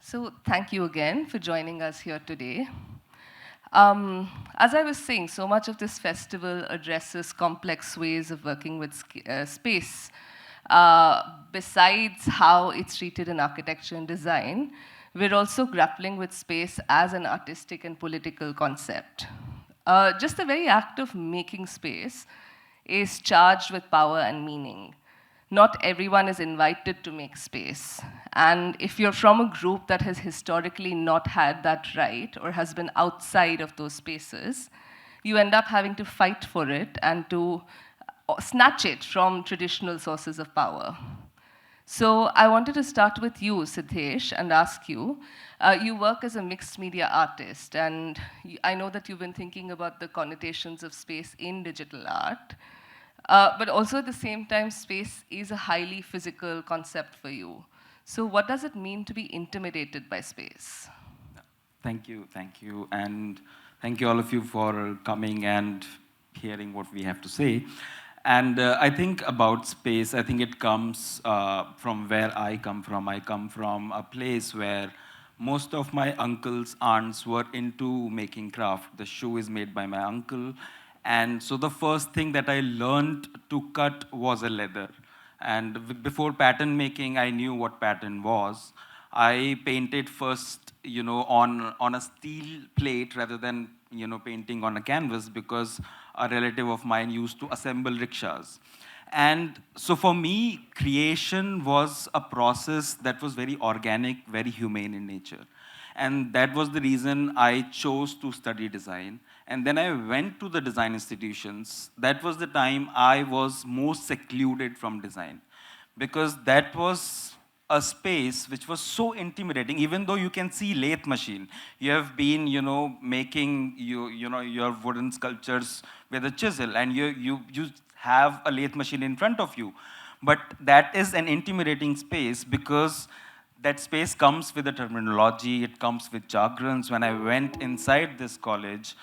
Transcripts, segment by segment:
So thank you again for joining us here today. As I was saying, so much of this festival addresses complex ways of working with space. Besides how it's treated in architecture and design, we're also grappling with space as an artistic and political concept. Just the very act of making space is charged with power and meaning. Not everyone is invited to make space. And if you're from a group that has historically not had that right or has been outside of those spaces, you end up having to fight for it and to snatch it from traditional sources of power. So I wanted to start with you, Siddhesh, and ask you. You work as a mixed media artist, and I know that you've been thinking about the connotations of space in digital art. But also at the same time, space is a highly physical concept for you. So what does it mean to be intimidated by space? Thank you, and thank you all of you for coming and hearing what we have to say. And I think about space, I think it comes from where I come from. I come from a place where most of my uncles, aunts were into making craft. The shoe is made by my uncle. And so the first thing that I learned to cut was a leather. And before pattern making, I knew what pattern was. I painted first, on a steel plate rather than, painting on a canvas because a relative of mine used to assemble rickshaws. And so for me, creation was a process that was very organic, very humane in nature. And that was the reason I chose to study design. And then I went to the design institutions. That was the time I was most secluded from design because that was a space which was so intimidating. Even though you can see lathe machine, you have been making your wooden sculptures with a chisel, and you have a lathe machine in front of you, but that is an intimidating space because that space comes with a terminology, it comes with jargons. When I went inside this college,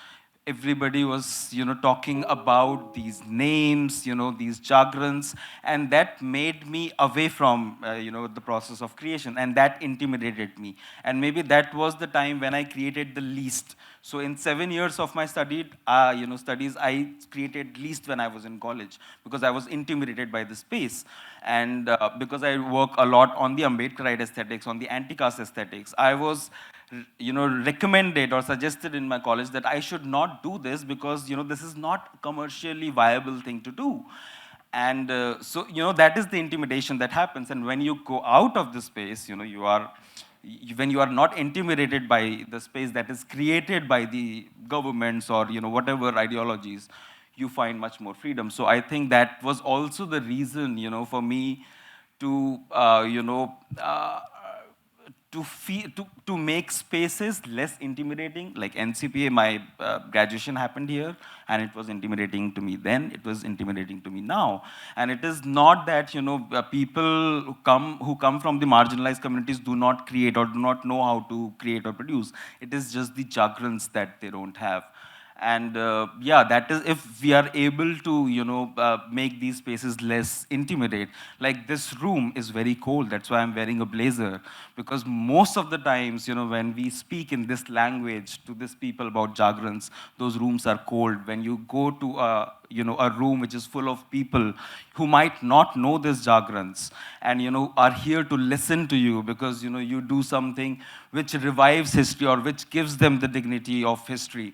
everybody was talking about these names, these jargons, and that made me away from the process of creation, and that intimidated me. And maybe that was the time when I created the least. So in 7 years of my studies, I created least when I was in college because I was intimidated by the space. And because I work a lot on the Ambedkarite aesthetics, on the anti-caste aesthetics, I was recommended or suggested in my college that I should not do this because this is not a commercially viable thing to do. And so that is the intimidation that happens. And when you go out of the space, when you are not intimidated by the space that is created by the governments or whatever ideologies, you find much more freedom. So I think that was also the reason for me to to make spaces less intimidating. Like NCPA, my graduation happened here, and it was intimidating to me then. It was intimidating to me now. And it is not that people who come from the marginalized communities do not create or do not know how to create or produce. It is just the jargons that they don't have. And yeah, that is if we are able to make these spaces less intimidate. Like this room is very cold, that's why I'm wearing a blazer, because most of the times when we speak in this language to these people about jargons, those rooms are cold. When you go to a room which is full of people who might not know these jargons and are here to listen to you because you do something which revives history or which gives them the dignity of history,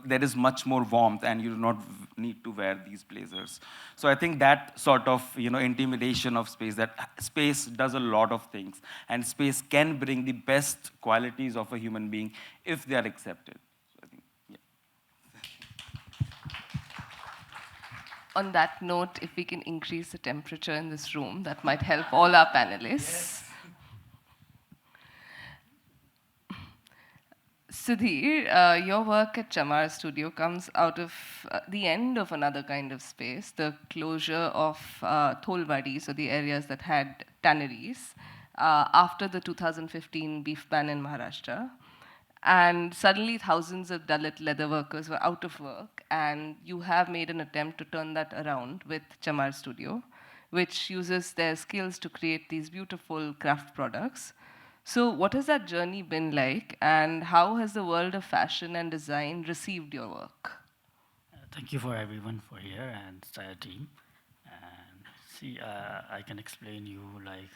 there is much more warmth, and you do not need to wear these blazers. So I think that sort of intimidation of space, that space does a lot of things, and space can bring the best qualities of a human being if they are accepted. So I think, yeah. On that note, if we can increase the temperature in this room, that might help all our panelists. Yes. Sudheer, your work at Chamar Studio comes out of the end of another kind of space, the closure of Tholwadi, so the areas that had tanneries, after the 2015 beef ban in Maharashtra. And suddenly thousands of Dalit leather workers were out of work, and you have made an attempt to turn that around with Chamar Studio, which uses their skills to create these beautiful craft products. So what has that journey been like, and how has the world of fashion and design received your work? Thank you for everyone for here and entire team. And see, I can explain you like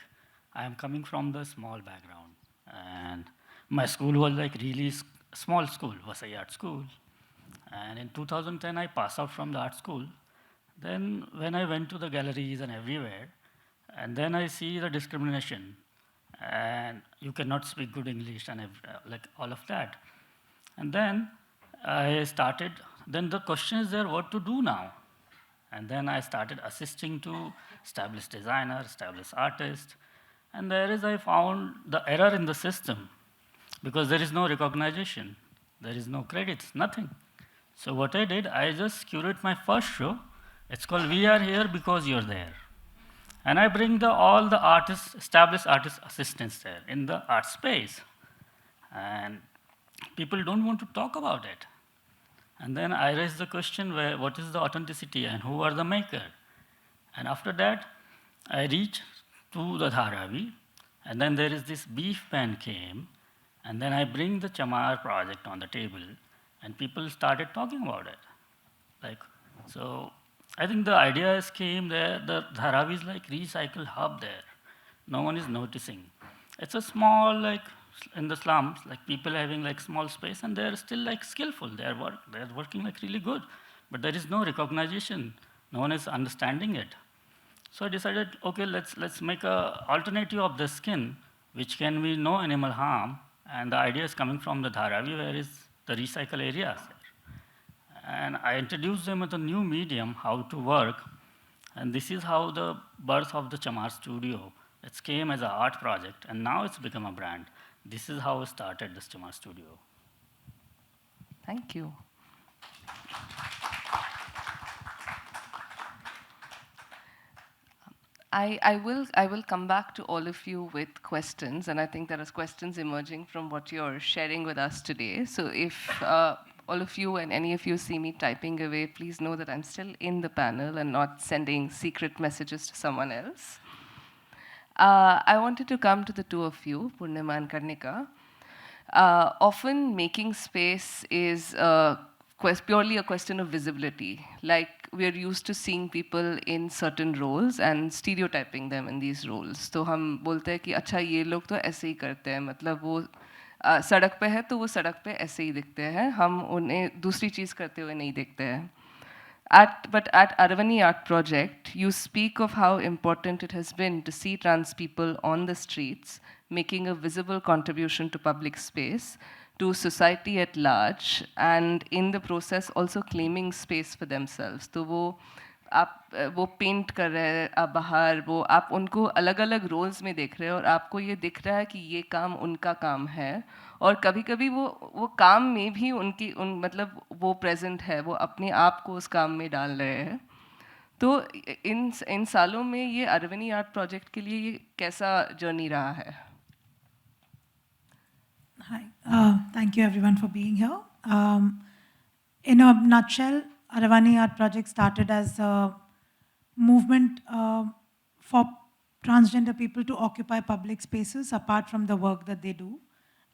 I am coming from the small background, and my school was like really small school, was a art school. And in 2010, I passed out from the art school. Then when I went to the galleries and everywhere, and then I see the discrimination, and you cannot speak good English and like all of that. And then I started, then the question is there, what to do now? And then I started assisting to established designers, established artists, and there is I found the error in the system because there is no recognition, there is no credits, nothing. So what I did, I just curate my first show. It's called We Are Here Because You're There. And I bring all the artists, established artist assistants there in the art space. And people don't want to talk about it. And then I raise the question, what is the authenticity and who are the maker? And after that, I reach to the Dharavi, and then there is this beef pan came, and then I bring the Chamar project on the table, and people started talking about it. Like, so I think the ideas came there, the Dharavi is like recycle hub there. No one is noticing. It's a small, like, in the slums, like people having like small space, and they're still like skillful. They're working like really good, but there is no recognition. No one is understanding it. So I decided, okay, let's make a alternative of the skin, which can be no animal harm. And the idea is coming from the Dharavi, where is the recycle areas. And I introduced them with a new medium, how to work. And this is how the birth of the Chamar Studio. It came as an art project, and now it's become a brand. This is how I started this Chamar Studio. Thank you. I will come back to all of you with questions, and I think there are questions emerging from what you're sharing with us today. So if all of you and any of you see me typing away, please know that I'm still in the panel and not sending secret messages to someone else. I wanted to come to the two of you, Poornima and Karnika. Often making space is purely a question of visibility. Like we're used to seeing people in certain roles and stereotyping them in these roles. तो हम बोलते हैं कि अच्छा ये लोग तो ऐसे ही करते हैं, मतलब वो सड़क पे है तो वो सड़क पे ऐसे ही दिखते हैं, हम उन्हें दूसरी चीज़ करते हुए नहीं देखते हैं. But at Aravani Art Project, you speak of how important it has been to see trans people on the streets, making a visible contribution to public space, to society at large, and in the process also claiming space for themselves. तो वो paint कर रहे हैं आप बाहर, वो आप उनको अलग अलग रोल्स में देख रहे हो और आपको ये दिख रहा है कि ये काम उनका काम है, और कभी कभी वो काम में भी मतलब वो प्रेजेंट है, वो अपने आप को उस काम में डाल रहे हैं. तो इन सालों में ये अरवनी आर्ट प्रोजेक्ट के लिए ये कैसा जर्नी रहा है? Hi, thank you everyone for being here. In a nutshell, Aravani Art Project started as a movement for transgender people to occupy public spaces apart from the work that they do.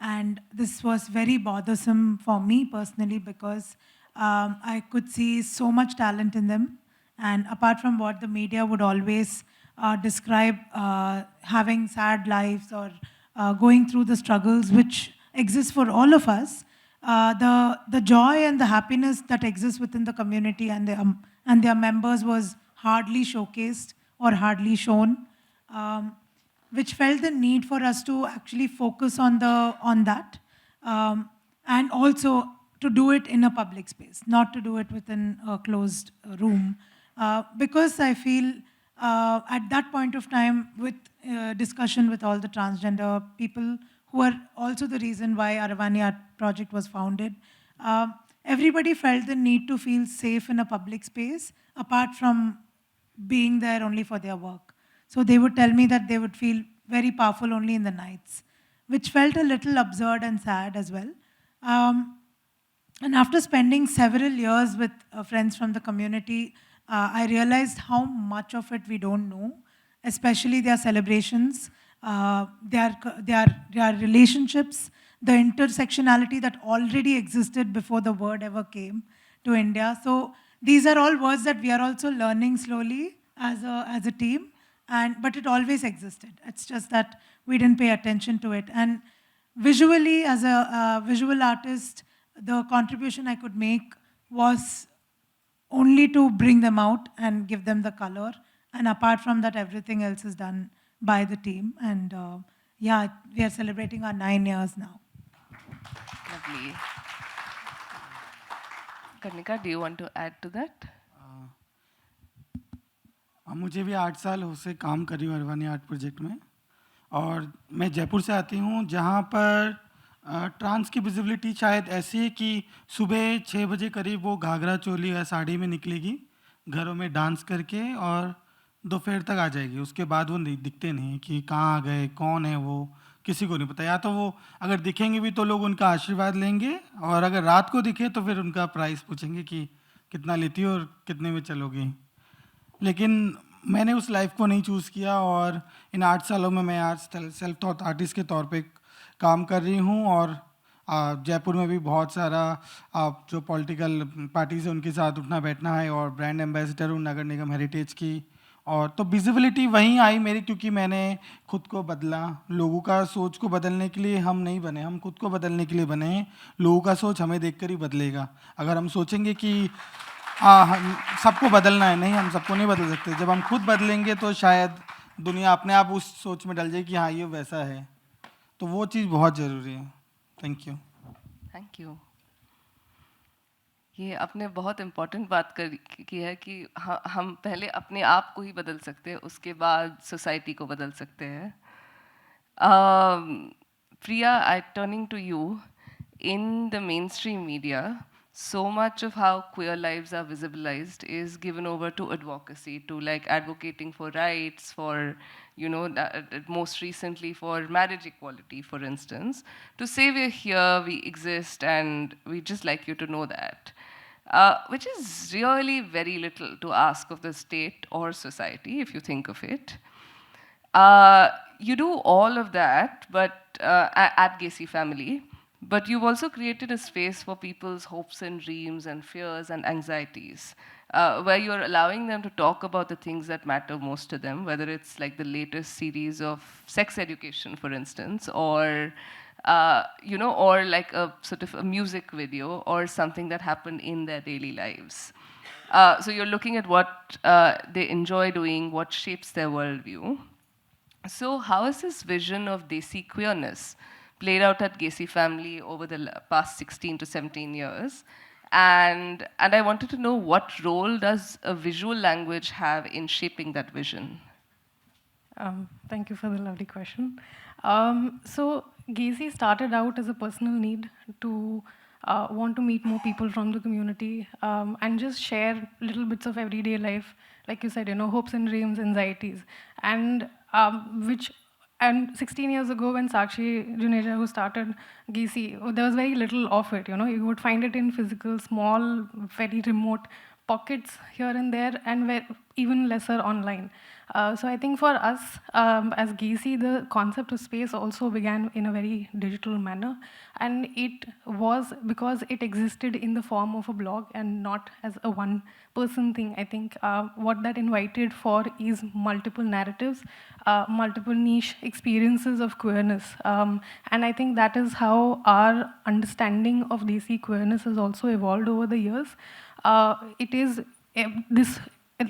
And this was very bothersome for me personally because I could see so much talent in them. And apart from what the media would always describe having sad lives or going through the struggles which exist for all of us, the joy and the happiness that exists within the community and their members was hardly showcased or hardly shown, which felt the need for us to actually focus on that, and also to do it in a public space, not to do it within a closed room, because I feel at that point of time, with discussion with all the transgender people who are also the reason why Aravani Art Project was founded, everybody felt the need to feel safe in a public space apart from being there only for their work. So they would tell me that they would feel very powerful only in the nights, which felt a little absurd and sad as well. And after spending several years with friends from the community, I realized how much of it we don't know, especially their celebrations, their relationships, the intersectionality that already existed before the word ever came to India. So these are all words that we are also learning slowly as a team, but it always existed. It's just that we didn't pay attention to it. And visually, as a visual artist, the contribution I could make was only to bring them out and give them the color. And apart from that, everything else is done by the team. And yeah, we are celebrating our 9 years now. Lovely. Karnika, do you want to add to that? मुझे भी 8 साल हो से काम कर रही हूँ Arwani art project में, और मैं जयपुर से आती हूँ जहाँ पर ट्रांस की विजिबिलिटी शायद ऐसी है कि सुबह 6 बजे करीब वो घाघरा चोली या साड़ी में निकलेगी, घरों में डांस करके, और दोपहर तक आ जाएगी. उसके बाद वो दिखते नहीं कि कहाँ आ गए, कौन है वो, किसी को नहीं पता. या तो वो अगर दिखेंगे भी तो लोग उनका आशीर्वाद लेंगे, और अगर रात को दिखे तो फिर उनका प्राइस पूछेंगे कि कितना लेती हो और कितने में चलोगी. लेकिन मैंने उस लाइफ को नहीं चूज़ किया, और इन 8 सालों में मैं आज सेल्फ थॉट आर्टिस्ट के तौर पे काम कर रही हूँ. और जयपुर में भी बहुत सारा जो पॉलिटिकल पार्टीज़ है उनके साथ उठना बैठना है, और ब्रांड एम्बेसडर हूँ नगर निगम हेरिटेज की. और तो विजिबिलिटी वहीं आई मेरी, क्योंकि मैंने खुद को बदला. लोगों का सोच को बदलने के लिए हम नहीं बने, हम खुद को बदलने के लिए बने हैं. लोगों का सोच हमें देखकर ही बदलेगा. अगर हम सोचेंगे कि हम सबको बदलना है, नहीं, हम सबको नहीं बदल सकते. जब हम खुद बदलेंगे तो शायद दुनिया अपने आप उस सोच में डल जाए कि हाँ ये वैसा है. तो वो चीज़ बहुत ज़रूरी है. Thank you. Thank you. ये आपने बहुत इम्पोर्टेंट बात की है कि हम पहले अपने आप को ही बदल सकते हैं, उसके बाद सोसाइटी को बदल सकते हैं. प्रिया, I turning to you. In the mainstream media, so much of how queer lives are visibilized is given over to advocacy, to like advocating for rights, for, you know, most recently for marriage equality, for instance, to say we're here, we exist, and we just like you to know that. Which is really very little to ask of the state or society, if you think of it. You do all of that, but at Gaysi Family, but you've also created a space for people's hopes and dreams and fears and anxieties, where you're allowing them to talk about the things that matter most to them, whether it's like the latest series of sex education, for instance, or you know, or like a sort of a music video or something that happened in their daily lives. So you're looking at what they enjoy doing, what shapes their worldview. So how has this vision of Desi queerness played out at Gaysi Family over the past 16 to 17 years? And I wanted to know, what role does a visual language have in shaping that vision? Thank you for the lovely question. So Gaysi started out as a personal need to want to meet more people from the community and just share little bits of everyday life, like you said, you know, hopes and dreams, anxieties, and 16 years ago when Sakshi Juneja, who started Gaysi, there was very little of it. You know, you would find it in physical, small, very remote pockets here and there, and even lesser online. So I think for us, as Gaysi, the concept of space also began in a very digital manner. And it was because it existed in the form of a blog and not as a one-person thing. I think what that invited for is multiple narratives, multiple niche experiences of queerness. And I think that is how our understanding of Desi queerness has also evolved over the years. It is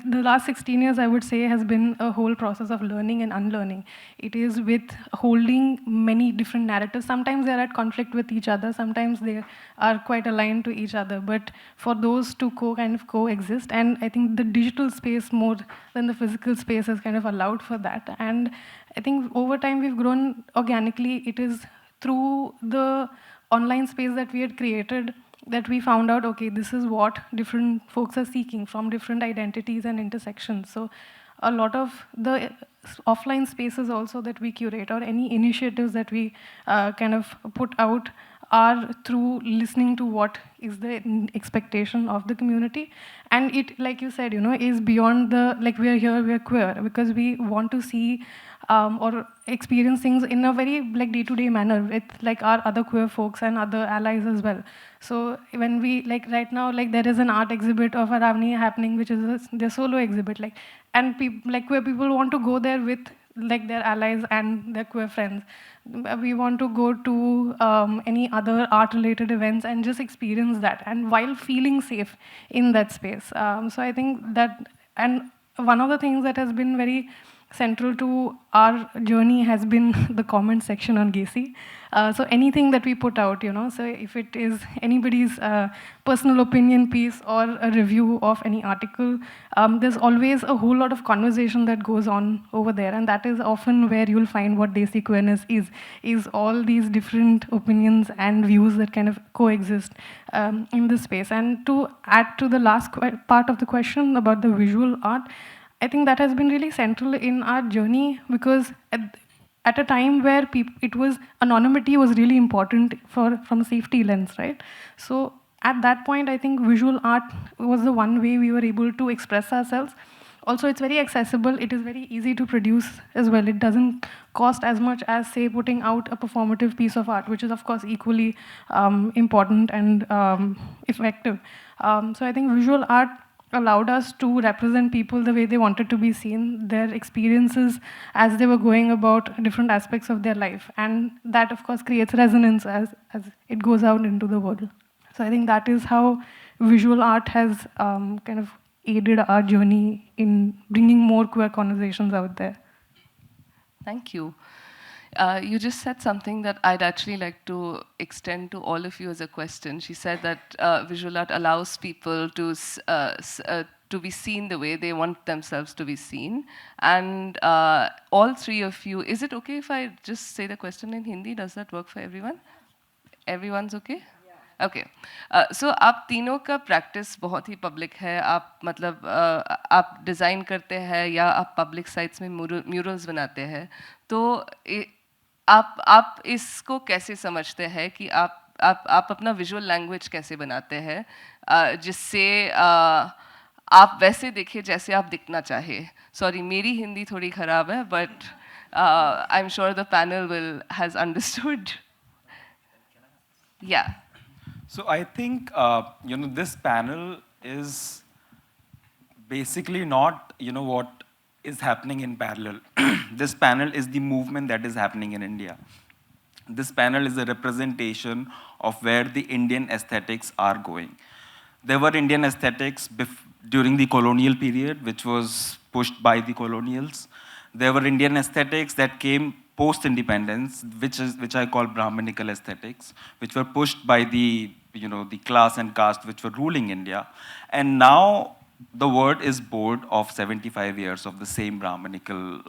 the last 16 years, I would say, has been a whole process of learning and unlearning. It is with holding many different narratives. Sometimes they're at conflict with each other. Sometimes they are quite aligned to each other. But for those to kind of coexist, and I think the digital space more than the physical space has kind of allowed for that. And I think over time we've grown organically. It is through the online space that we had created that we found out, okay, this is what different folks are seeking from different identities and intersections. So a lot of the offline spaces also that we curate, or any initiatives that we kind of put out, are through listening to what is the expectation of the community. And it, like you said, you know, is beyond the, like, we are here, we are queer, because we want to see or experience things in a very like day-to-day manner with like our other queer folks and other allies as well. So when we like right now, like there is an art exhibit of Aravani happening, which is their solo exhibit, like, and like queer people want to go there with like their allies and their queer friends. We want to go to any other art-related events and just experience that, and while feeling safe in that space. So I think that, and one of the things that has been very central to our journey has been the comment section on Gaysi. So anything that we put out, so if it is anybody's personal opinion piece or a review of any article, there's always a whole lot of conversation that goes on over there, and that is often where you'll find what Desi queerness is all these different opinions and views that kind of coexist in this space. And to add to the last part of the question about the visual art, I think that has been really central in our journey, because at a time where it was anonymity was really important from a safety lens, right? So at that point, I think visual art was the one way we were able to express ourselves. Also, it's very accessible. It is very easy to produce as well. It doesn't cost as much as, say, putting out a performative piece of art, which is, of course, equally important and effective. So I think visual art allowed us to represent people the way they wanted to be seen, their experiences as they were going about different aspects of their life. And that, of course, creates resonance as it goes out into the world. So I think that is how visual art has kind of aided our journey in bringing more queer conversations out there. Thank you. You just said something that I'd actually like to extend to all of you as a question. She said that visual art allows people to be seen the way they want themselves to be seen. And all three of you, is it okay if I just say the question in Hindi? Does that work for everyone? Everyone's okay? Okay so आप तीनों का practice बहुत ही public है. आप मतलब आप design करते हैं या आप पब्लिक साइट्स में म्यूरल्स बनाते हैं. तो आप इसको कैसे समझते हैं कि आप अपना विजुअल लैंग्वेज कैसे बनाते हैं जिससे आप वैसे दिखे जैसे आप दिखना चाहे. सॉरी मेरी हिंदी थोड़ी ख़राब है, but I am sure the panel will has understood. या So I think this panel is basically not what is happening in parallel. This panel is the movement that is happening in India. This panel is a representation of where the Indian aesthetics are going. There were Indian aesthetics during the colonial period, which was pushed by the colonials. There were Indian aesthetics that came post-independence, which I call Brahminical aesthetics, which were pushed by the class and caste which were ruling India. And now the world is bored of 75 years of the same Brahminical,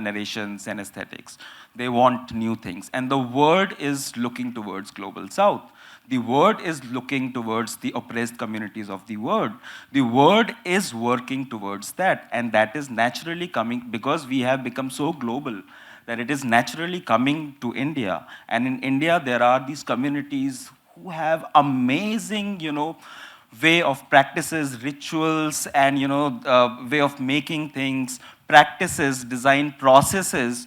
narrations and aesthetics. They want new things. And the world is looking towards Global South. The world is looking towards the oppressed communities of the world. The world is working towards that. And that is naturally coming because we have become so global that it is naturally coming to India. And in India, there are these communities who have amazing, way of practices, rituals, and, way of making things, practices, design processes,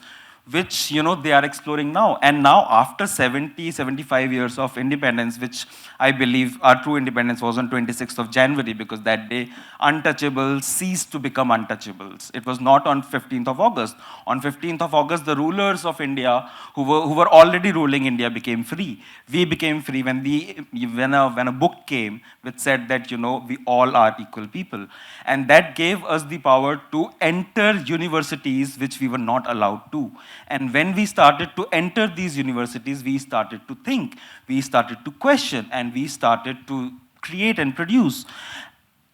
which they are exploring now. And now after 75 years of independence, which I believe our true independence was on 26th of January, because that day untouchables ceased to become untouchables. It was not on 15th of August. On 15th of August, the rulers of India who were already ruling India became free. We became free when a book came which said that we all are equal people. And that gave us the power to enter universities which we were not allowed to. And when we started to enter these universities, we started to think, we started to question, and we started to create and produce.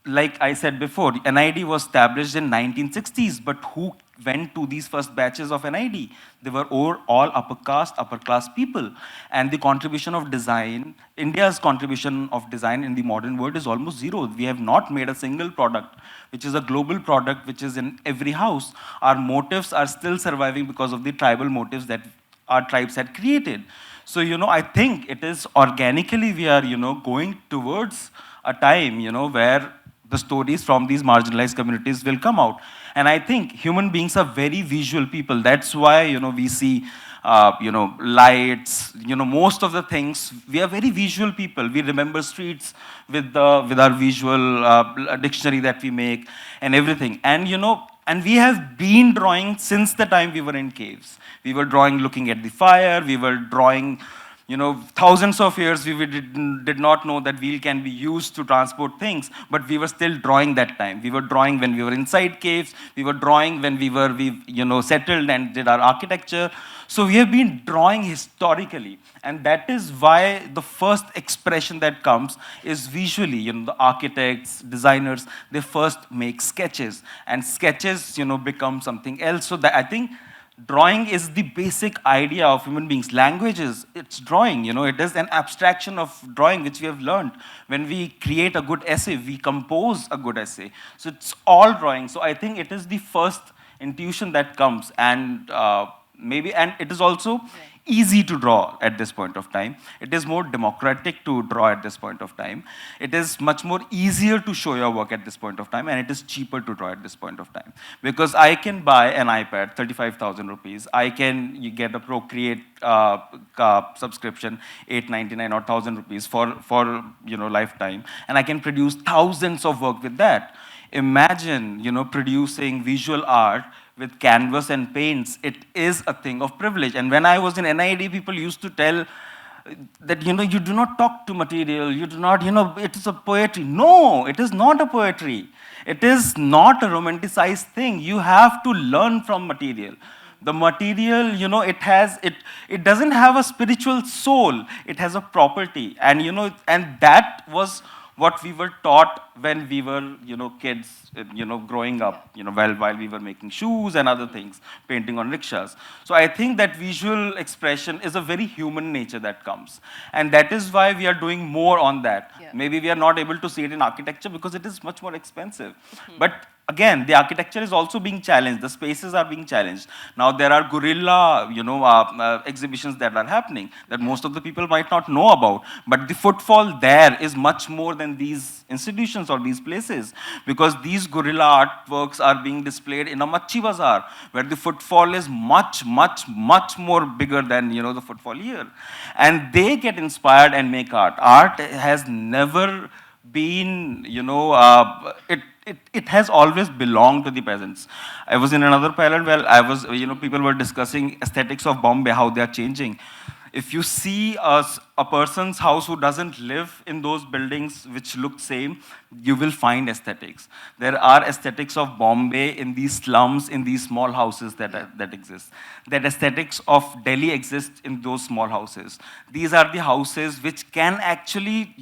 Like I said before, NID was established in 1960s, but who went to these first batches of NID? They were all upper caste, upper class people. And the contribution of design, India's contribution of design in the modern world is almost zero. We have not made a single product, which is a global product, which is in every house. Our motifs are still surviving because of the tribal motifs that our tribes had created. So, I think it is organically we are, going towards a time, where the stories from these marginalized communities will come out. And I think human beings are very visual people. That's why, we see, lights, most of the things. We are very visual people. We remember streets with our visual dictionary that we make and everything. And, and we have been drawing since the time we were in caves. We were drawing looking at the fire. We were drawing, thousands of years we did not know that wheel can be used to transport things, but we were still drawing that time. We were drawing when we were inside caves. We were drawing when we settled and did our architecture. So we have been drawing historically, and that is why the first expression that comes is visually. The architects, designers, they first make sketches, and sketches, become something else. So that I think drawing is the basic idea of human beings. Languages, it's drawing, it is an abstraction of drawing which we have learned. When we create a good essay, we compose a good essay. So it's all drawing. So I think it is the first intuition that comes, and and it is also easy to draw at this point of time. It is more democratic to draw at this point of time. It is much more easier to show your work at this point of time, and it is cheaper to draw at this point of time. Because I can buy an iPad, 35,000 rupees. I can get a Procreate subscription, 899 or 1,000 rupees for lifetime, and I can produce thousands of work with that. Imagine, producing visual art with canvas and paints. It is a thing of privilege. And when I was in NID, people used to tell that, you do not talk to material, you do not, it is a poetry. No, it is not a poetry. It is not a romanticized thing. You have to learn from material. The material, it doesn't have a spiritual soul. It has a property. And, and that was what we were taught when we were, kids, growing up, while we were making shoes and other things, painting on rickshaws. So I think that visual expression is a very human nature that comes. And that is why we are doing more on that. Yeah. Maybe we are not able to see it in architecture because it is much more expensive. But again, the architecture is also being challenged. The spaces are being challenged. Now there are guerrilla, exhibitions that are happening that most of the people might not know about. But the footfall there is much more than these institutions or these places, because these guerrilla artworks are being displayed in a Machi Bazaar, where the footfall is much, much, much more bigger than the footfall here. And they get inspired and make art. Art has never been, it has always belonged to the peasants. I was in another panel where people were discussing aesthetics of Bombay, how they are changing. If you see a person's house who doesn't live in those buildings which look same, you will find aesthetics. There are aesthetics of Bombay in these slums, in these small houses that exist. That aesthetics of Delhi exist in those small houses. These are the houses which can actually,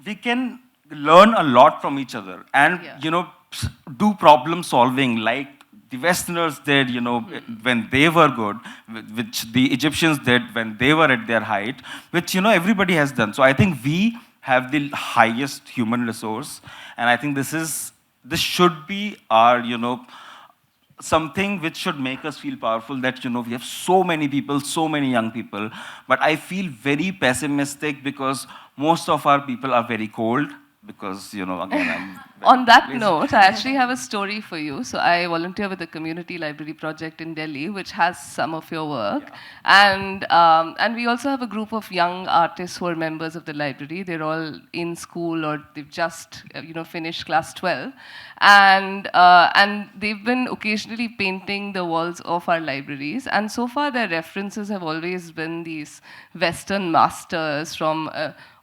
we can learn a lot from each other and, do problem solving like the Westerners did, when they were good, which the Egyptians did when they were at their height, which, everybody has done. So I think we have the highest human resource, and I think this should be our, something which should make us feel powerful, that, we have so many people, so many young people, but I feel very pessimistic because most of our people are very cold. Because, again, I'm on that note, I actually have a story for you. So I volunteer with the Community Library Project in Delhi, which has some of your work. Yeah. And we also have a group of young artists who are members of the library. They're all in school or they've just, finished class 12. And they've been occasionally painting the walls of our libraries. And so far, their references have always been these Western masters from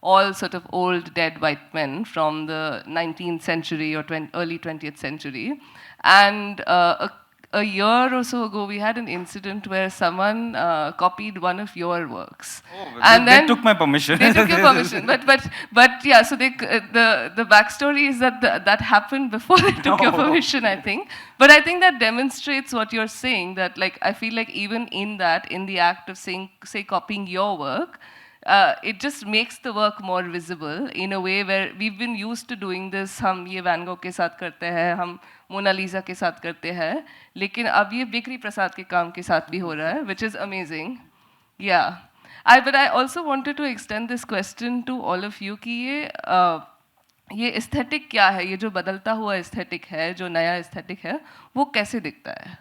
all sort of old dead white men from the 19th century or early 20th century. And a year or so ago, we had an incident where someone copied one of your works. Oh, and they took my permission. They took your permission. But yeah, so the backstory is that that happened before they took your permission, I think. But I think that demonstrates what you're saying, that like I feel like even in the act of saying, say, copying your work, it just makes the work more visible in a way where we've been used to doing this. हम ये van Gogh के साथ करते हैं, हम Mona Lisa के साथ करते हैं, लेकिन अब ये बेकरी प्रसाद के काम के साथ भी हो रहा है, which is amazing. Yeah. But I also wanted to extend this question to all of you कि ये ये एस्थेटिक क्या है, ये जो बदलता हुआ एस्थेटिक है, जो नया एस्थेटिक है, वो कैसे दिखता है?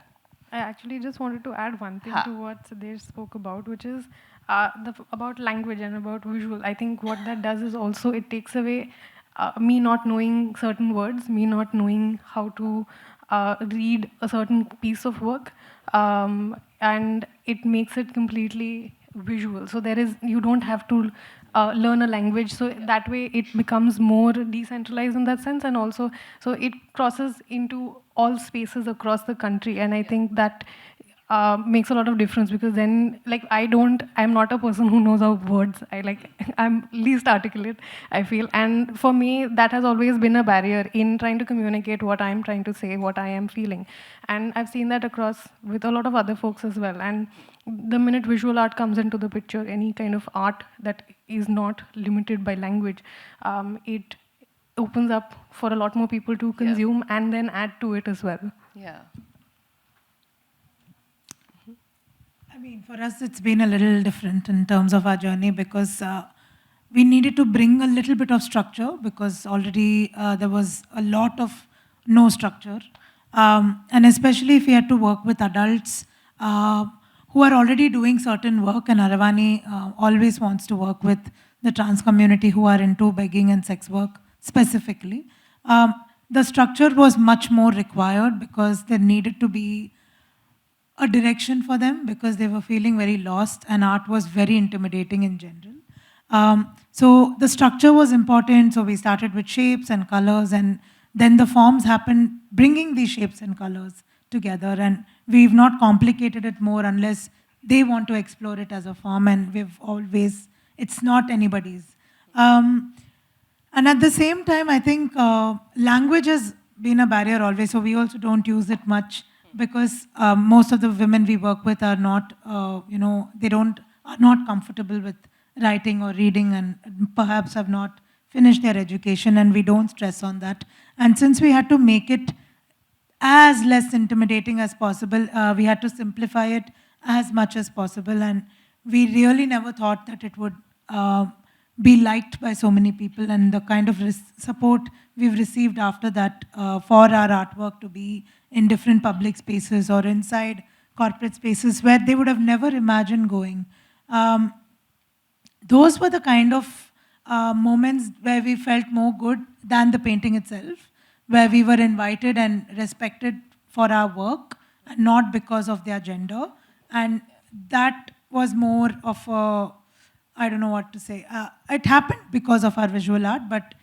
I actually just wanted to add one thing Ha. to what Siddhesh spoke about, which is about language and about visual. I think what that does is also it takes away me not knowing certain words, me not knowing how to read a certain piece of work, and it makes it completely visual. So you don't have to learn a language. So that way it becomes more decentralized in that sense, and also so it crosses into all spaces across the country, and I think that makes a lot of difference, because then like I'm not a person who knows how words, I'm least articulate, I feel, and for me that has always been a barrier in trying to communicate what I'm trying to say, what I am feeling. And I've seen that across with a lot of other folks as well. And the minute visual art comes into the picture, any kind of art that is not limited by language, it opens up for a lot more people to consume and then add to it as well. Yeah. I mean, for us, it's been a little different in terms of our journey, because we needed to bring a little bit of structure, because already there was a lot of no structure. And especially if we had to work with adults who are already doing certain work, and Aravani always wants to work with the trans community who are into begging and sex work specifically. The structure was much more required, because there needed to be a direction for them, because they were feeling very lost and art was very intimidating in general. So the structure was important, so we started with shapes and colors, and then the forms happened, bringing these shapes and colors together, and we've not complicated it more unless they want to explore it as a form, and it's not anybody's. And at the same time, I think language has been a barrier always, so we also don't use it much, because most of the women we work with are not, are not comfortable with writing or reading, and perhaps have not finished their education, and we don't stress on that. And since we had to make it as less intimidating as possible, we had to simplify it as much as possible, and we really never thought that it would be liked by so many people, and the kind of support we've received after that for our artwork to be in different public spaces or inside corporate spaces where they would have never imagined going. Those were the kind of moments where we felt more good than the painting itself, where we were invited and respected for our work, and not because of their gender. And that was more of a, I don't know what to say. It happened because of our visual art, but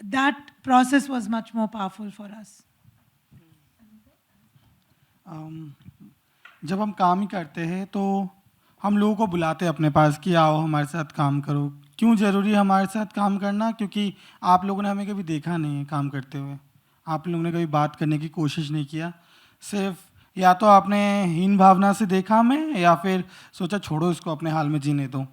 that process was much more powerful for us. जब हम काम ही करते हैं तो हम लोगों को बुलाते हैं अपने पास कि आओ हमारे साथ काम करो। क्यों ज़रूरी है हमारे साथ काम करना? क्योंकि आप लोगों ने हमें कभी देखा नहीं है काम करते हुए, आप लोगों ने कभी बात करने की कोशिश नहीं किया, सिर्फ या तो आपने हीन भावना से देखा हमें, या फिर सोचा छोड़ो इसको अपने हाल में जीने दो।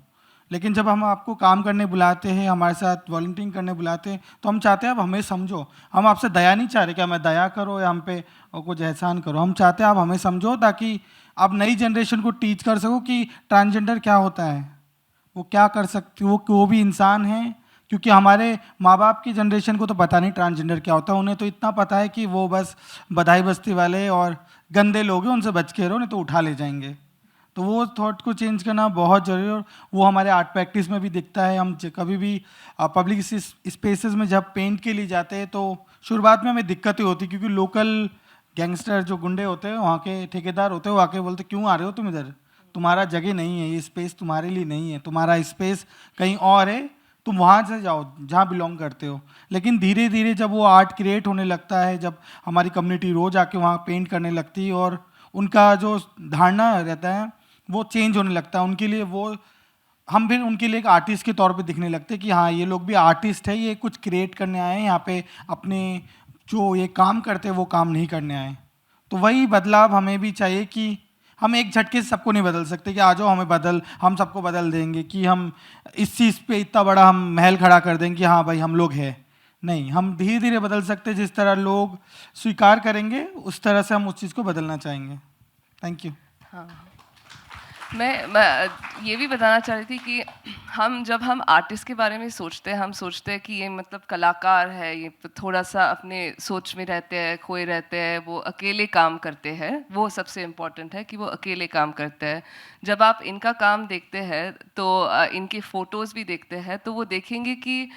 लेकिन जब हम आपको काम करने बुलाते हैं, हमारे साथ वॉलंटियरिंग करने बुलाते हैं, तो हम चाहते हैं आप हमें समझो। हम आपसे दया नहीं चाह रहे कि हमें दया करो या हम पे और कुछ एहसान करो, हम चाहते हैं आप हमें समझो, ताकि आप नई जनरेशन को टीच कर सको कि ट्रांसजेंडर क्या होता है, वो क्या कर सकती, वो भी इंसान है। क्योंकि हमारे माँ बाप की जनरेशन को तो पता नहीं ट्रांसजेंडर क्या होता है, उन्हें तो इतना पता है कि वो बस बधाई बस्ती वाले और गंदे लोग हैं, उनसे बच के रहो नहीं तो उठा ले जाएंगे। तो वो थॉट को चेंज करना बहुत ज़रूरी है, और वो हमारे आर्ट प्रैक्टिस में भी दिखता है। हम कभी भी पब्लिक स्पेसेस में जब पेंट के लिए जाते हैं तो शुरुआत में हमें दिक्कतें होती, क्योंकि लोकल गैंगस्टर जो गुंडे होते हैं, वहाँ के ठेकेदार होते हैं, वो आके बोलते क्यों आ रहे हो तुम इधर, तुम्हारा जगह नहीं है, ये स्पेस तुम्हारे लिए नहीं है, तुम्हारा स्पेस कहीं और है, तुम वहाँ से जाओ जहाँ बिलोंग करते हो। लेकिन धीरे धीरे जब वो आर्ट क्रिएट होने लगता है, जब हमारी कम्युनिटी रोज़ आके वहाँ पेंट करने लगती है, और उनका जो धारणा रहता है वो चेंज होने लगता है उनके लिए, वो हम फिर उनके लिए एक आर्टिस्ट के तौर पे दिखने लगते हैं कि हाँ ये लोग भी आर्टिस्ट है, ये कुछ क्रिएट करने आए हैं यहाँ पे, अपने जो ये काम करते हैं वो काम नहीं करने आए। तो वही बदलाव हमें भी चाहिए कि हम एक झटके से सबको नहीं बदल सकते कि आ जाओ हम सबको बदल देंगे, कि हम इस चीज़ पे इतना बड़ा हम महल खड़ा कर देंगे कि हाँ भाई हम लोग हैं। नहीं, हम धीरे धीरे बदल सकते हैं, जिस तरह लोग स्वीकार करेंगे उस तरह से हम उस चीज़ को बदलना चाहेंगे। Thank you. हाँ, मैं ये भी बताना चाह रही थी कि जब हम आर्टिस्ट के बारे में सोचते हैं, हम सोचते हैं कि ये मतलब कलाकार है, ये थोड़ा सा अपने सोच में रहते हैं, खोए रहते हैं, वो अकेले काम करते हैं। वो सबसे इम्पोर्टेंट है कि वो अकेले काम करते हैं। जब आप इनका काम देखते हैं तो इनके फ़ोटोज़ भी देखते हैं तो वो देखेंगे कि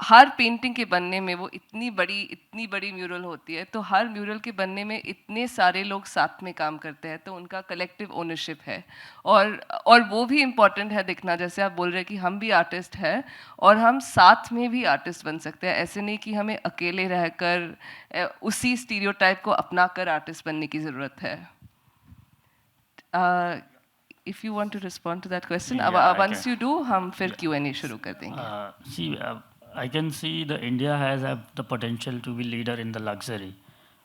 हर पेंटिंग के बनने में वो इतनी बड़ी म्यूरल होती है, तो हर म्यूरल के बनने में इतने सारे लोग साथ में काम करते हैं, तो उनका कलेक्टिव ओनरशिप है। और वो भी इम्पॉर्टेंट है देखना, जैसे आप बोल रहे हैं कि हम भी आर्टिस्ट हैं और हम साथ में भी आर्टिस्ट बन सकते हैं। ऐसे नहीं कि हमें अकेले रहकर उसी स्टीरियोटाइप को अपना कर आर्टिस्ट बनने की ज़रूरत है। If you want to respond to that question, once you do हम फिर Q&A शुरू कर देंगे। I can see that India has the potential to be leader in the luxury,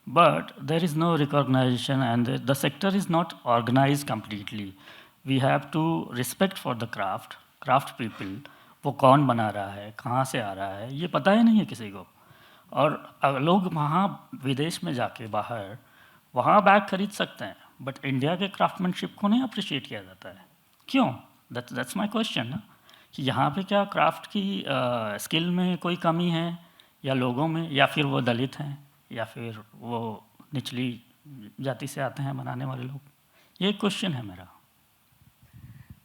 but there is no recognition and the sector is not organized completely. We have to respect for the craft people. वो कौन बना रहा है, कहाँ से आ रहा है, ये पता ही नहीं है किसी को। और लोग वहाँ विदेश में जाके बाहर वहाँ बैग खरीद सकते हैं, बट इंडिया के क्राफ्टमैनशिप को नहीं अप्रिशिएट किया जाता है। क्यों? दैट्स माय क्वेश्चन ना, कि यहाँ पे क्या क्राफ्ट की स्किल में कोई कमी है, या लोगों में, या फिर वो दलित हैं, या फिर वो निचली जाति से आते हैं बनाने वाले लोग। ये क्वेश्चन है मेरा।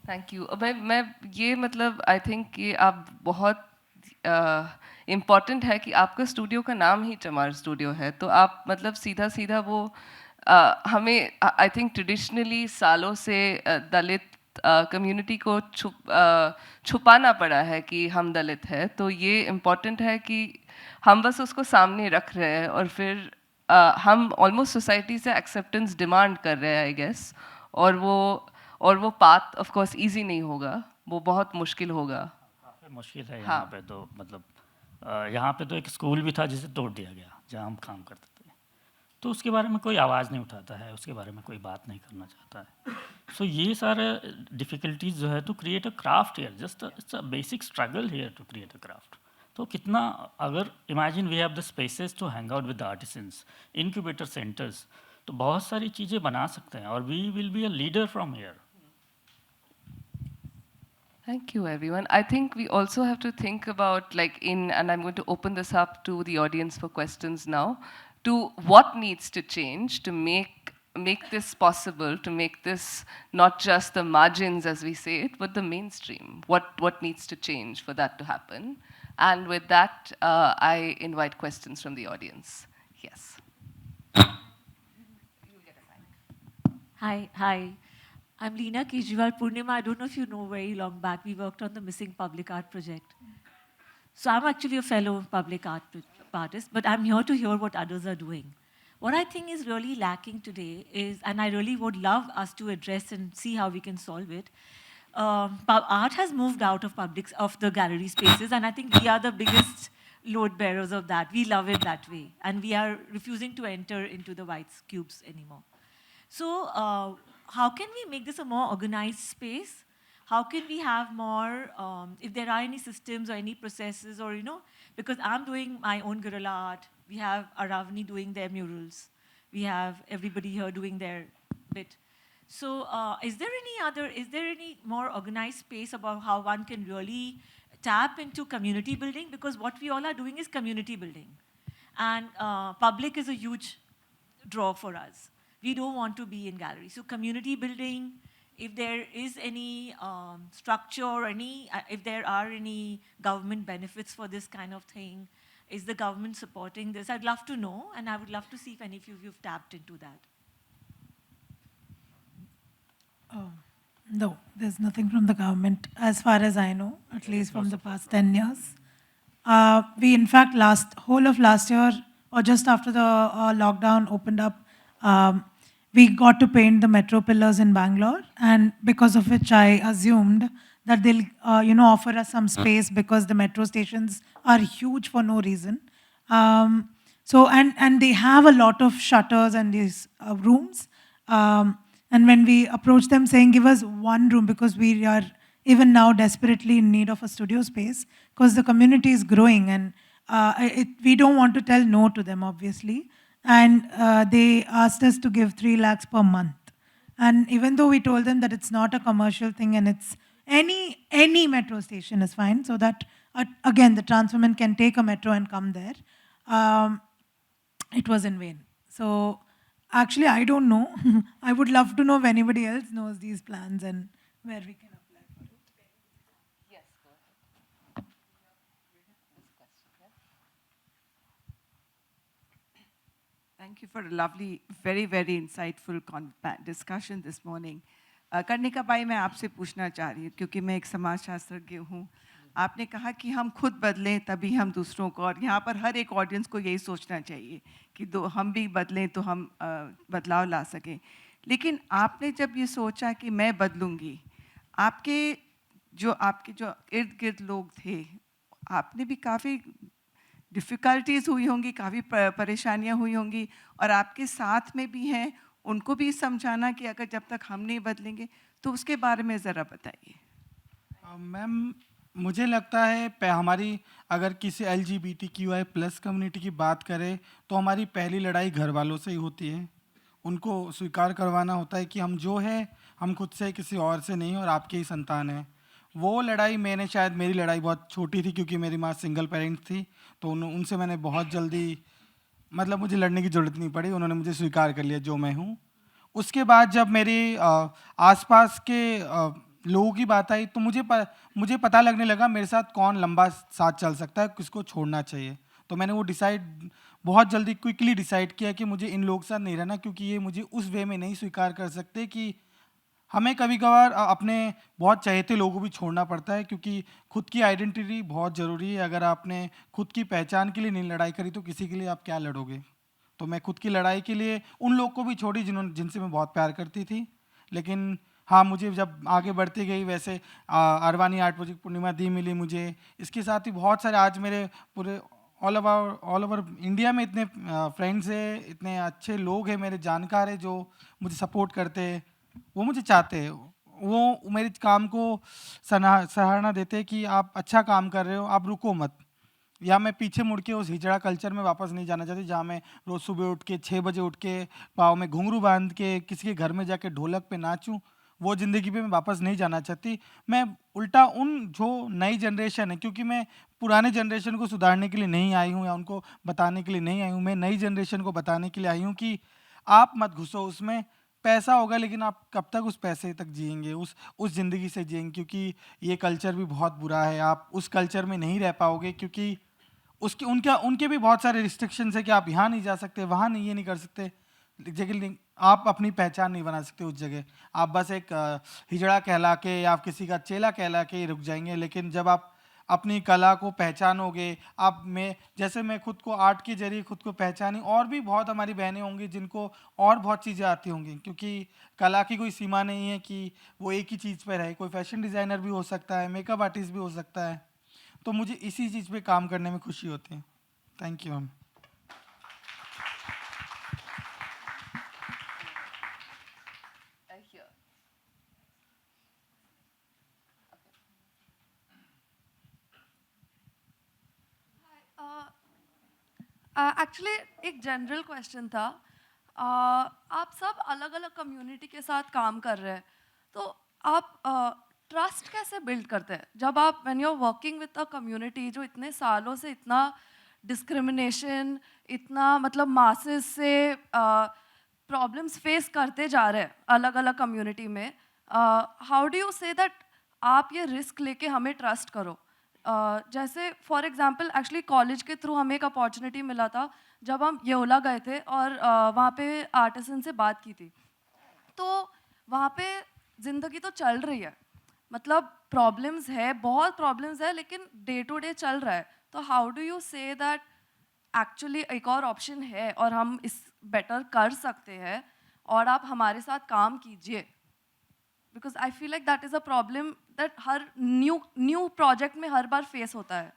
Thank you. मैं ये मतलब आई थिंक ये आप बहुत इम्पॉर्टेंट है कि आपका स्टूडियो का नाम ही चमार स्टूडियो है, तो आप मतलब सीधा सीधा वो हमें आई थिंक ट्रेडिशनली सालों से दलित कम्युनिटी को छुपाना पड़ा है कि हम दलित हैं। तो ये इम्पॉर्टेंट है कि हम बस उसको सामने रख रहे हैं और फिर हम ऑलमोस्ट सोसाइटी से एक्सेप्टेंस डिमांड कर रहे हैं आई गेस। और वो पाथ ऑफ कोर्स इजी नहीं होगा, वो बहुत मुश्किल होगा। काफ़ी मुश्किल है यहाँ पे तो, मतलब यहाँ पे तो एक स्कूल भी था जिसे तोड़ दिया गया जहाँ हम काम करते थे, तो उसके बारे में कोई आवाज़ नहीं उठाता है, उसके बारे में कोई बात नहीं करना चाहता है। सो ये सारे डिफ़िकल्टीज जो है to create a craft here, just it's a basic struggle here to create a craft. तो कितना, अगर imagine we have the spaces to hang out with artisans, incubator centres, तो बहुत सारी चीज़ें बना सकते हैं और we will be a leader from here. Thank you, everyone. I think we also have to think about, and I'm going to open this up to the audience for questions now, to what needs to change to make this possible, to make this not just the margins as we say it, but the mainstream. What needs to change for that to happen? And with that, I invite questions from the audience. Yes. Hi. I'm Leena Kejriwal. Poornima, I don't know if you know, very long back, we worked on the Missing Public Art Project. So I'm actually a fellow public artist, but I'm here to hear what others are doing. What I think is really lacking today is, and I really would love us to address and see how we can solve it, art has moved out of the gallery spaces, and I think we are the biggest load bearers of that. We love it that way, and we are refusing to enter into the white cubes anymore. So how can we make this a more organized space? How can we have more, if there are any systems or any processes, or, because I'm doing my own guerrilla art, we have Aravani doing their murals, we have everybody here doing their bit. So is there any more organized space about how one can really tap into community building? Because what we all are doing is community building. And public is a huge draw for us. We don't want to be in galleries. So community building, if there is any structure, or if there are any government benefits for this kind of thing, is the government supporting this? I'd love to know, and I would love to see if any of you've tapped into that. No, there's nothing from the government, as far as I know, at least from the past 10 years. We, in fact, whole of last year, or just after the lockdown opened up, we got to paint the metro pillars in Bangalore, and because of which I assumed that they'll, offer us some space, because the metro stations are huge for no reason. And they have a lot of shutters and these rooms. And when we approach them saying, give us one room, because we are even now desperately in need of a studio space, because the community is growing, and we don't want to tell no to them, obviously. And they asked us to give 3 lakhs per month. And even though we told them that it's not a commercial thing and it's any metro station is fine, so that again the trans women can take a metro and come there, it was in vain. So actually, I don't know. I would love to know if anybody else knows these plans and where we can apply for it. Yes, go ahead. This question, yeah. Thank you for a lovely, very, very insightful discussion this morning. कर्णिका भाई, मैं आपसे पूछना चाह रही हूँ, क्योंकि मैं एक समाजशास्त्रज्ञ हूँ. आपने कहा कि हम खुद बदलें तभी हम दूसरों को, और यहाँ पर हर एक ऑडियंस को यही सोचना चाहिए कि हम भी बदलें तो हम बदलाव ला सकें. लेकिन आपने जब ये सोचा कि मैं बदलूँगी, आपके जो इर्द गिर्द लोग थे, आपने भी काफ़ी डिफ़िकल्टीज़ हुई होंगी, काफ़ी परेशानियाँ हुई होंगी, और आपके साथ में भी हैं, उनको भी समझाना कि अगर जब तक हम नहीं बदलेंगे, तो उसके बारे में ज़रा बताइए. मैम, मुझे लगता है हमारी अगर किसी LGBTQI+ कम्युनिटी की बात करें तो हमारी पहली लड़ाई घर वालों से ही होती है. उनको स्वीकार करवाना होता है कि हम जो है हम खुद से किसी और से नहीं और आपके ही संतान हैं. वो लड़ाई मेरी लड़ाई बहुत छोटी थी क्योंकि मेरी माँ सिंगल पेरेंट थी, तो उनसे मैंने बहुत जल्दी, मतलब मुझे लड़ने की ज़रूरत नहीं पड़ी, उन्होंने मुझे स्वीकार कर लिया जो मैं हूँ. उसके बाद जब मेरे आसपास के लोगों की बात आई तो मुझे पता लगने लगा मेरे साथ कौन लंबा साथ चल सकता है, किसको छोड़ना चाहिए. तो मैंने वो बहुत जल्दी क्विकली डिसाइड किया कि मुझे इन लोगों के साथ नहीं रहना, क्योंकि ये मुझे उस वे में नहीं स्वीकार कर सकते कि हमें कभी कभार अपने बहुत चहेते लोगों को भी छोड़ना पड़ता है, क्योंकि खुद की आइडेंटिटी बहुत ज़रूरी है. अगर आपने खुद की पहचान के लिए नहीं लड़ाई करी तो किसी के लिए आप क्या लड़ोगे. तो मैं खुद की लड़ाई के लिए उन लोग को भी छोड़ी जिनसे मैं बहुत प्यार करती थी. लेकिन हाँ, मुझे जब आगे बढ़ती गई, वैसे अरवानी आर्ट प्रोजेक्ट पूर्णिमा दी मिली मुझे. इसके साथ ही बहुत सारे आज मेरे पूरे ऑल ओवर इंडिया में इतने फ्रेंड्स हैं, इतने अच्छे लोग हैं, मेरे जानकार हैं जो मुझे सपोर्ट करते हैं. वो मुझे चाहते हैं, वो मेरे काम को सराहना देते हैं कि आप अच्छा काम कर रहे हो, आप रुको मत. या मैं पीछे मुड़ के उस हिजड़ा कल्चर में वापस नहीं जाना चाहती जहाँ मैं रोज़ सुबह उठ के 6 बजे उठ के पाँव में घुंघरू बांध के किसी के घर में जाके ढोलक पे नाचूं. वो ज़िंदगी पे मैं वापस नहीं जाना चाहती. मैं उल्टा उन जो नई जनरेशन है, क्योंकि मैं पुराने जनरेशन को सुधारने के लिए नहीं आई हूँ या उनको बताने के लिए नहीं आई हूँ, मैं नई जनरेशन को बताने के लिए आई हूँ कि आप मत घुसो उसमें. पैसा होगा लेकिन आप कब तक उस पैसे तक जिएंगे, उस ज़िंदगी से जिएंगे, क्योंकि ये कल्चर भी बहुत बुरा है. आप उस कल्चर में नहीं रह पाओगे, क्योंकि उनके भी बहुत सारे रिस्ट्रिक्शंस है कि आप यहाँ नहीं जा सकते, वहाँ नहीं, ये नहीं कर सकते. लेकिन आप अपनी पहचान नहीं बना सकते उस जगह. आप बस एक हिजड़ा कहला के या आप किसी का चेला कहला के ही रुक जाएंगे. लेकिन जब आप अपनी कला को पहचानोगे, जैसे मैं खुद को आर्ट के जरिए खुद को पहचानी, और भी बहुत हमारी बहनें होंगी जिनको और बहुत चीज़ें आती होंगी, क्योंकि कला की कोई सीमा नहीं है कि वो एक ही चीज़ पर रहे. कोई फैशन डिज़ाइनर भी हो सकता है, मेकअप आर्टिस्ट भी हो सकता है. तो मुझे इसी चीज़ पे काम करने में खुशी होती है. Thank you ma'am. Here. Actually एक जनरल क्वेश्चन था. आप सब अलग अलग कम्युनिटी के साथ काम कर रहे हैं, तो आप ट्रस्ट कैसे बिल्ड करते हैं जब आप when you are working with a community जो इतने सालों से इतना डिस्क्रिमिनेशन, इतना मतलब मासेस से प्रॉब्लम्स फेस करते जा रहे हैं अलग अलग कम्युनिटी में. How do you say that आप ये रिस्क लेके हमें ट्रस्ट करो? जैसे फॉर एग्जांपल एक्चुअली कॉलेज के थ्रू हमें एक अपॉर्चुनिटी मिला था जब हम येओला गए थे और वहाँ पे आर्टिसन से बात की थी. तो वहाँ पे ज़िंदगी तो चल रही है, मतलब प्रॉब्लम्स है, बहुत प्रॉब्लम्स है, लेकिन डे टू डे चल रहा है. तो how do you say that actually एक और ऑप्शन है और हम इस बेटर कर सकते हैं और आप हमारे साथ काम कीजिए? Because I feel like that is a problem that her new project में हर बार फेस होता है.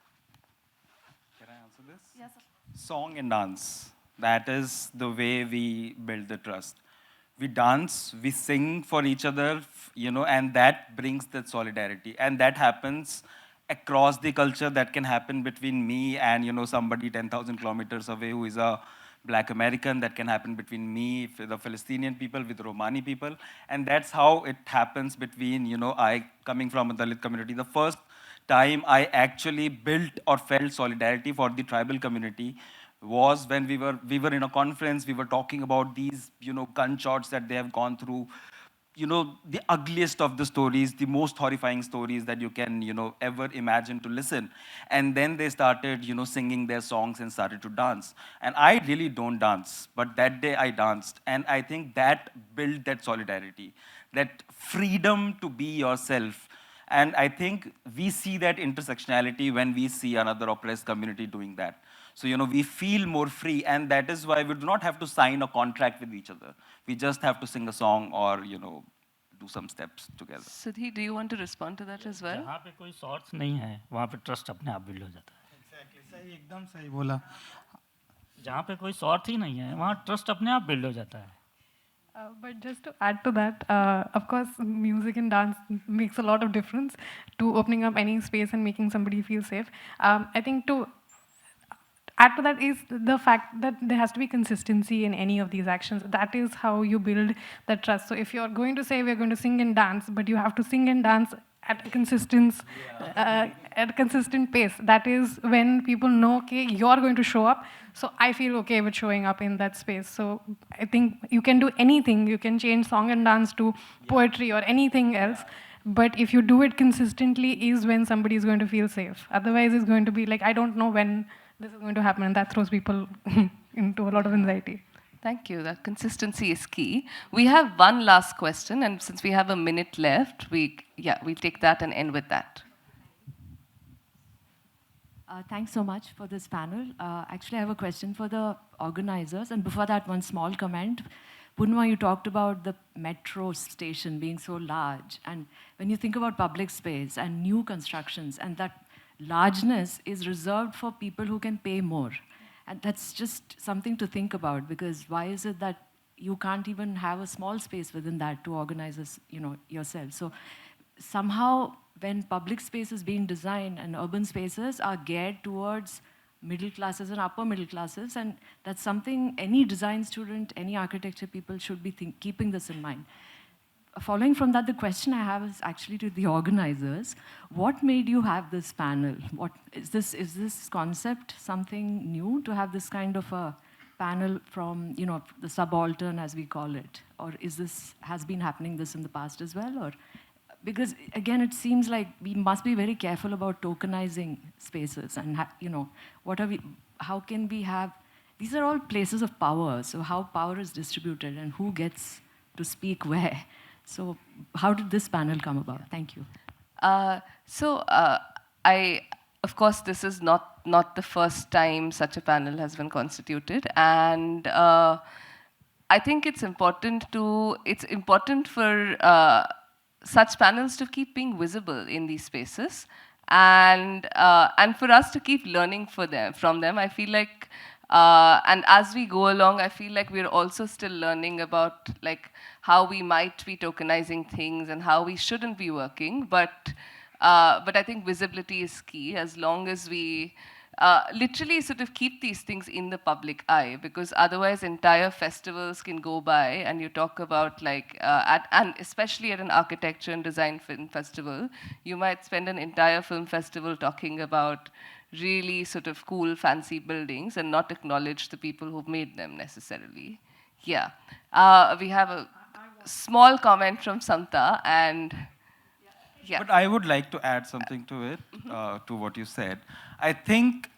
Can I answer this? Yes, sir. Song and dance. That is the way we build the trust. We dance, we sing for each other, and that brings that solidarity. And that happens across the culture. That can happen between me and, somebody 10,000 kilometers away who is a Black American, that can happen between me, the Palestinian people, with Romani people. And that's how it happens between, I coming from a Dalit community. The first time I actually built or felt solidarity for the tribal community was when we were in a conference, we were talking about these, gunshots that they have gone through, the ugliest of the stories, the most horrifying stories that you can, ever imagine to listen. And then they started, singing their songs and started to dance. And I really don't dance, but that day I danced. And I think that built that solidarity, that freedom to be yourself. And I think we see that intersectionality when we see another oppressed community doing that. So, we feel more free, and that is why we do not have to sign a contract with each other. We just have to sing a song or, do some steps together. Sudheer, do you want to respond to that as well? जहाँ पे कोई source नहीं है, वहाँ पे trust अपने आप build हो जाता है. Exactly, सही, एकदम सही बोला. जहाँ पे कोई source ही नहीं है, वहाँ trust अपने आप build हो जाता है. But just to add to that, of course, music and dance makes a lot of difference to opening up any space and making somebody feel safe. I think to add to that is the fact that there has to be consistency in any of these actions. That is how you build that trust. So if you're going to say we're going to sing and dance, but you have to sing and dance at a consistent pace. That is when people know, okay, you're going to show up. So I feel okay with showing up in that space. So I think you can do anything. You can change song and dance to poetry or anything else. But if you do it consistently is when somebody is going to feel safe. Otherwise, it's going to be like, I don't know when this is going to happen, and that throws people into a lot of anxiety. Thank you. That consistency is key. We have one last question, and since we have a minute left, we'll take that and end with that. Thanks so much for this panel. Actually, I have a question for the organizers. And before that, one small comment. Poornima, you talked about the metro station being so large. And when you think about public space and new constructions, and that largeness is reserved for people who can pay more. And that's just something to think about, because why is it that you can't even have a small space within that to organize yourself? So somehow when public space is being designed and urban spaces are geared towards middle classes and upper middle classes, and that's something any design student, any architecture people should be keeping this in mind. Following from that, the question I have is actually to the organizers. What made you have this panel? Is this concept something new to have this kind of a panel from, the subaltern, as we call it? Or has been happening this in the past as well? Or because again, it seems like we must be very careful about tokenizing spaces, and how can we have, these are all places of power, so how power is distributed and who gets to speak where. So how did this panel come about? Thank you. Of course, this is not the first time such a panel has been constituted, and I think it's important for such panels to keep being visible in these spaces, and for us to keep learning from them. I feel like, and as we go along, I feel like we're also still learning about how we might be tokenizing things and how we shouldn't be working. But I think visibility is key, as long as we literally sort of keep these things in the public eye, because otherwise entire festivals can go by, and you talk about and especially at an architecture and design film festival, you might spend an entire film festival talking about really sort of cool, fancy buildings and not acknowledge the people who've made them necessarily. Yeah. We have a small comment from Santa, and yeah. But I would like to add something to it, to what you said. I think,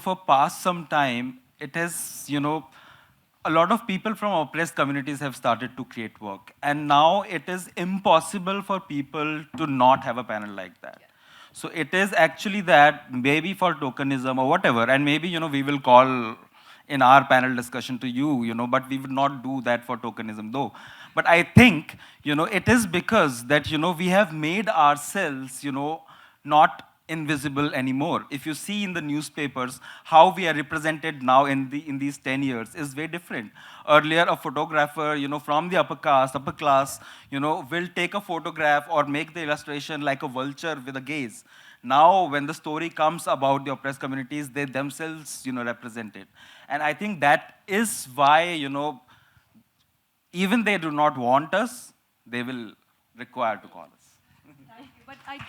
for past some time, it has, a lot of people from oppressed communities have started to create work. And now it is impossible for people to not have a panel like that. Yeah. So it is actually that, maybe for tokenism or whatever, and maybe, we will call in our panel discussion to you, but we would not do that for tokenism though. But I think, it is because that, we have made ourselves, not invisible anymore. If you see in the newspapers, how we are represented now in these 10 years is very different. Earlier, a photographer, from the upper class, will take a photograph or make the illustration like a vulture with a gaze. now when the story comes about the oppressed communities, they themselves, represent it. And I think that is why, even they do not want us, they will require to call us. Thank you, but I do.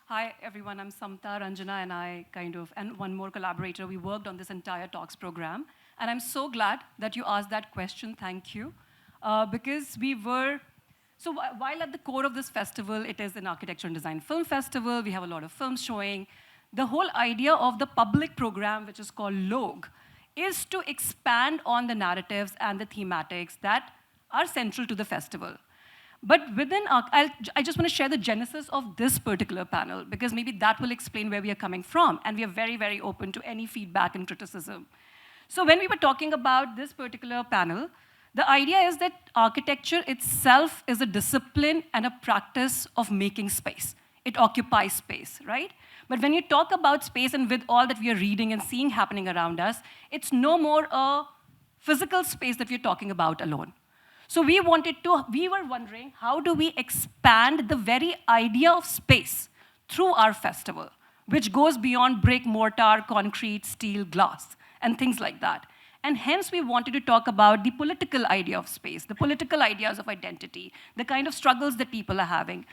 Hi, everyone. I'm Samta, Ranjana, and and one more collaborator. We worked on this entire talks program. And I'm so glad that you asked that question. Thank you. Because while at the core of this festival, it is an architecture and design film festival. We have a lot of films showing. The whole idea of the public program, which is called LOG, is to expand on the narratives and the thematics that are central to the festival. But I just want to share the genesis of this particular panel, because maybe that will explain where we are coming from, and we are very, very open to any feedback and criticism. So when we were talking about this particular panel, the idea is that architecture itself is a discipline and a practice of making space. It occupies space, right? But when you talk about space, and with all that we are reading and seeing happening around us, it's no more a physical space that we're talking about alone. So we were wondering, how do we expand the very idea of space through our festival, which goes beyond brick, mortar, concrete, steel, glass, and things like that. And hence we wanted to talk about the political idea of space, the political ideas of identity, the kind of struggles that people are having.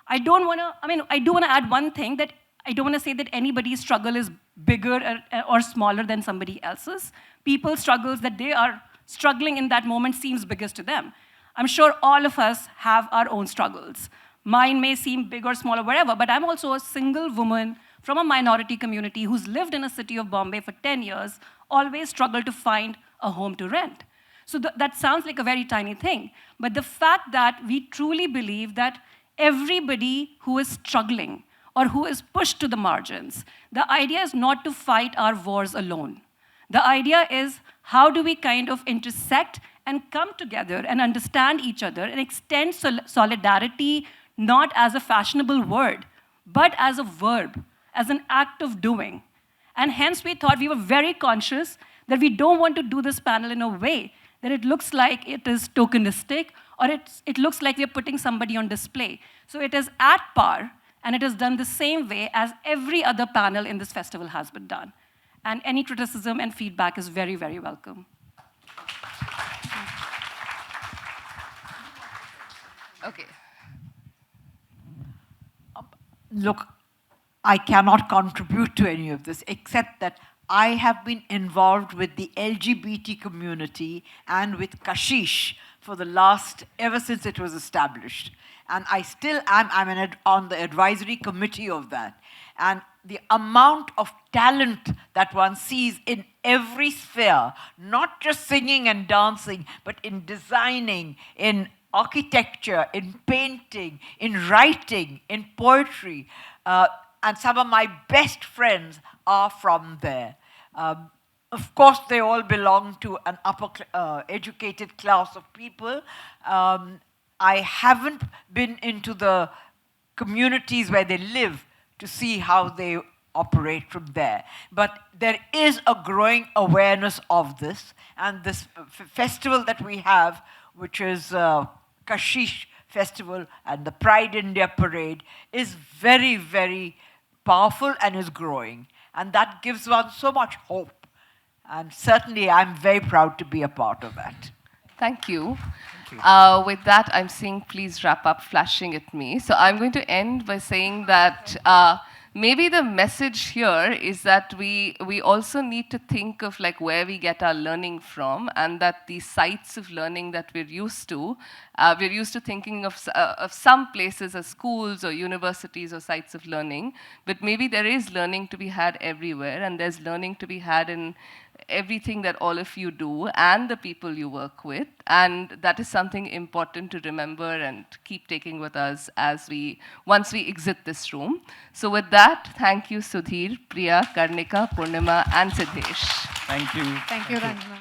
I do want to add one thing, that I don't want to say that anybody's struggle is bigger or smaller than somebody else's. People's struggles that they are struggling in that moment seems biggest to them. I'm sure all of us have our own struggles. Mine may seem big or small or whatever, but I'm also a single woman from a minority community who's lived in a city of Bombay for 10 years, always struggled to find a home to rent. So that sounds like a very tiny thing, but the fact that we truly believe that everybody who is struggling or who is pushed to the margins, the idea is not to fight our wars alone. The idea is, how do we kind of intersect and come together and understand each other and extend solidarity not as a fashionable word, but as a verb, as an act of doing. And hence we thought, we were very conscious that we don't want to do this panel in a way that it looks like it is tokenistic, or it looks like we're putting somebody on display. So it is at par, and it is done the same way as every other panel in this festival has been done. And any criticism and feedback is very, very welcome. Okay. Look, I cannot contribute to any of this, except that I have been involved with the LGBT community and with Kashish for ever since it was established. And I still am, on the advisory committee of that. And the amount of talent that one sees in every sphere, not just singing and dancing, but in designing, in architecture, in painting, in writing, in poetry. And some of my best friends are from there. Of course, they all belong to an upper educated class of people. I haven't been into the communities where they live to see how they operate from there. But there is a growing awareness of this, and this festival that we have, which is Kashish Festival and the Pride India Parade, is very, very powerful and is growing. And that gives one so much hope. And certainly I'm very proud to be a part of that. Thank you. With that, I'm seeing please wrap up flashing at me. So I'm going to end by saying that maybe the message here is that we also need to think of like where we get our learning from, and that the sites of learning that we're used to thinking of some places as schools or universities or sites of learning, but maybe there is learning to be had everywhere, and there's learning to be had in everything that all of you do and the people you work with, and that is something important to remember and keep taking with us once we exit this room. So with that, thank you Sudheer, Priya, Karnika, Poornima and Siddhesh. Thank you. Thank you, Ranjana.